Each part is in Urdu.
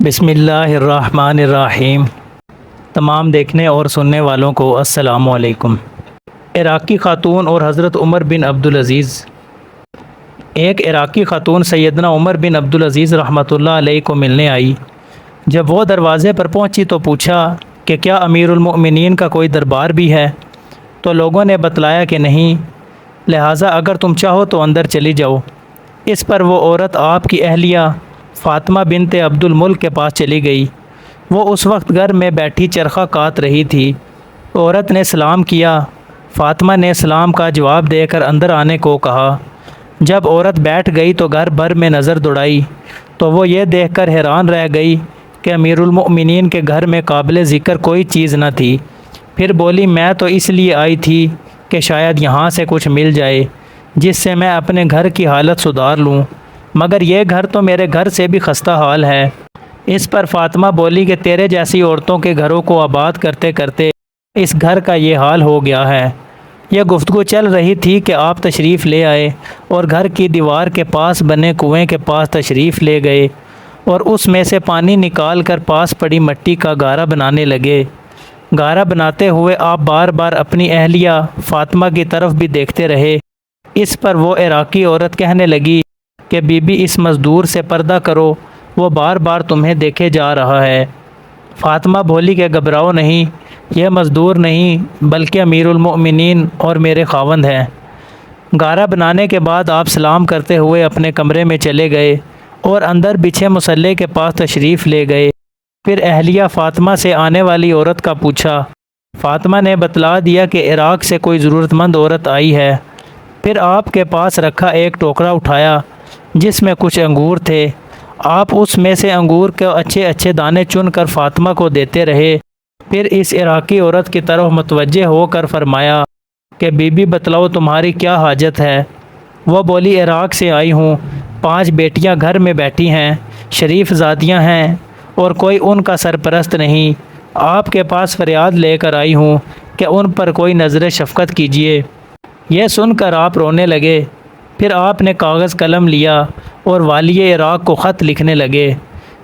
بسم اللہ الرحمن الرحیم۔ تمام دیکھنے اور سننے والوں کو السلام علیکم۔ عراقی خاتون اور حضرت عمر بن عبدالعزیز۔ ایک عراقی خاتون سیدنا عمر بن عبدالعزیز رحمۃ اللہ علیہ کو ملنے آئی۔ جب وہ دروازے پر پہنچی تو پوچھا کہ کیا امیر المؤمنین کا کوئی دربار بھی ہے؟ تو لوگوں نے بتلایا کہ نہیں، لہٰذا اگر تم چاہو تو اندر چلی جاؤ۔ اس پر وہ عورت آپ کی اہلیہ فاطمہ بنت عبد الملک کے پاس چلی گئی۔ وہ اس وقت گھر میں بیٹھی چرخہ کاٹ رہی تھی۔ عورت نے سلام کیا۔ فاطمہ نے سلام کا جواب دے کر اندر آنے کو کہا۔ جب عورت بیٹھ گئی تو گھر بھر میں نظر دوڑائی تو وہ یہ دیکھ کر حیران رہ گئی کہ امیر المؤمنین کے گھر میں قابل ذکر کوئی چیز نہ تھی۔ پھر بولی، میں تو اس لیے آئی تھی کہ شاید یہاں سے کچھ مل جائے جس سے میں اپنے گھر کی حالت سدھار لوں، مگر یہ گھر تو میرے گھر سے بھی خستہ حال ہے۔ اس پر فاطمہ بولی کہ تیرے جیسی عورتوں کے گھروں کو آباد کرتے کرتے اس گھر کا یہ حال ہو گیا ہے۔ یہ گفتگو چل رہی تھی کہ آپ تشریف لے آئے اور گھر کی دیوار کے پاس بنے کنویں کے پاس تشریف لے گئے اور اس میں سے پانی نکال کر پاس پڑی مٹی کا گارا بنانے لگے۔ گارا بناتے ہوئے آپ بار بار اپنی اہلیہ فاطمہ کی طرف بھی دیکھتے رہے۔ اس پر وہ عراقی عورت کہنے لگی کہ بی بی اس مزدور سے پردہ کرو، وہ بار بار تمہیں دیکھے جا رہا ہے۔ فاطمہ بولی کہ گھبراؤ نہیں، یہ مزدور نہیں بلکہ امیر المؤمنین اور میرے خاوند ہیں۔ گارا بنانے کے بعد آپ سلام کرتے ہوئے اپنے کمرے میں چلے گئے اور اندر بچھے مصلے کے پاس تشریف لے گئے۔ پھر اہلیہ فاطمہ سے آنے والی عورت کا پوچھا۔ فاطمہ نے بتلا دیا کہ عراق سے کوئی ضرورت مند عورت آئی ہے۔ پھر آپ کے پاس رکھا ایک ٹوکرا اٹھایا جس میں کچھ انگور تھے۔ آپ اس میں سے انگور کے اچھے اچھے دانے چن کر فاطمہ کو دیتے رہے۔ پھر اس عراقی عورت کی طرف متوجہ ہو کر فرمایا کہ بی بی بتلاؤ تمہاری کیا حاجت ہے؟ وہ بولی، عراق سے آئی ہوں، 5 بیٹیاں گھر میں بیٹھی ہیں، شریف زادیاں ہیں اور کوئی ان کا سرپرست نہیں۔ آپ کے پاس فریاد لے کر آئی ہوں کہ ان پر کوئی نظر شفقت کیجیے۔ یہ سن کر آپ رونے لگے۔ پھر آپ نے کاغذ قلم لیا اور والی عراق کو خط لکھنے لگے۔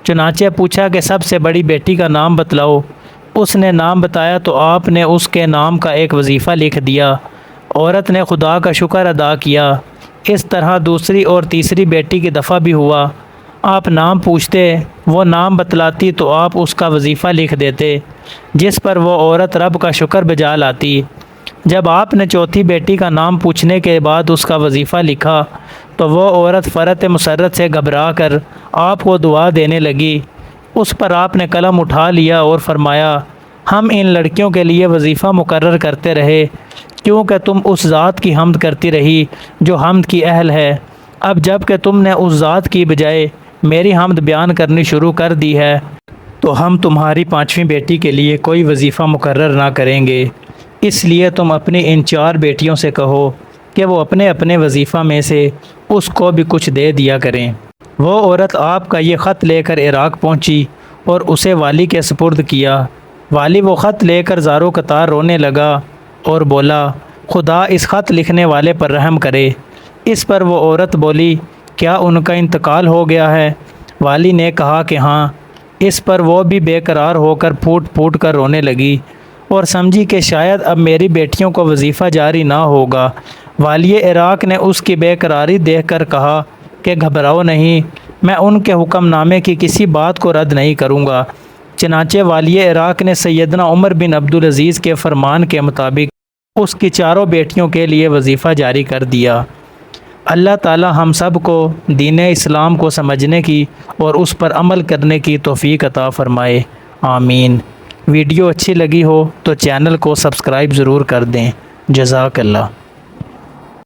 چنانچہ پوچھا کہ سب سے بڑی بیٹی کا نام بتلاؤ۔ اس نے نام بتایا تو آپ نے اس کے نام کا ایک وظیفہ لکھ دیا۔ عورت نے خدا کا شکر ادا کیا۔ اس طرح دوسری اور تیسری بیٹی کی دفعہ بھی ہوا۔ آپ نام پوچھتے، وہ نام بتلاتی تو آپ اس کا وظیفہ لکھ دیتے، جس پر وہ عورت رب کا شکر بجا لاتی۔ جب آپ نے چوتھی بیٹی کا نام پوچھنے کے بعد اس کا وظیفہ لکھا تو وہ عورت فرط مسرت سے گھبرا کر آپ کو دعا دینے لگی۔ اس پر آپ نے قلم اٹھا لیا اور فرمایا، ہم ان لڑکیوں کے لیے وظیفہ مقرر کرتے رہے کیونکہ تم اس ذات کی حمد کرتی رہی جو حمد کی اہل ہے۔ اب جب کہ تم نے اس ذات کی بجائے میری حمد بیان کرنی شروع کر دی ہے تو ہم تمہاری 5ویں بیٹی کے لیے کوئی وظیفہ مقرر نہ کریں گے۔ اس لیے تم اپنی ان 4 بیٹیوں سے کہو کہ وہ اپنے اپنے وظیفہ میں سے اس کو بھی کچھ دے دیا کریں۔ وہ عورت آپ کا یہ خط لے کر عراق پہنچی اور اسے والی کے سپرد کیا۔ والی وہ خط لے کر زارو قطار رونے لگا اور بولا، خدا اس خط لکھنے والے پر رحم کرے۔ اس پر وہ عورت بولی، کیا ان کا انتقال ہو گیا ہے؟ والی نے کہا کہ ہاں۔ اس پر وہ بھی بے قرار ہو کر پھوٹ پھوٹ کر رونے لگی اور سمجھی کہ شاید اب میری بیٹیوں کو وظیفہ جاری نہ ہوگا۔ والی عراق نے اس کی بے قراری دیکھ کر کہا کہ گھبراؤ نہیں، میں ان کے حکم نامے کی کسی بات کو رد نہیں کروں گا۔ چنانچہ والی عراق نے سیدنا عمر بن عبدالعزیز کے فرمان کے مطابق اس کی 4 بیٹیوں کے لیے وظیفہ جاری کر دیا۔ اللہ تعالی ہم سب کو دین اسلام کو سمجھنے کی اور اس پر عمل کرنے کی توفیق عطا فرمائے، آمین۔ ویڈیو اچھی لگی ہو تو چینل کو سبسکرائب ضرور کر دیں۔ جزاک اللہ۔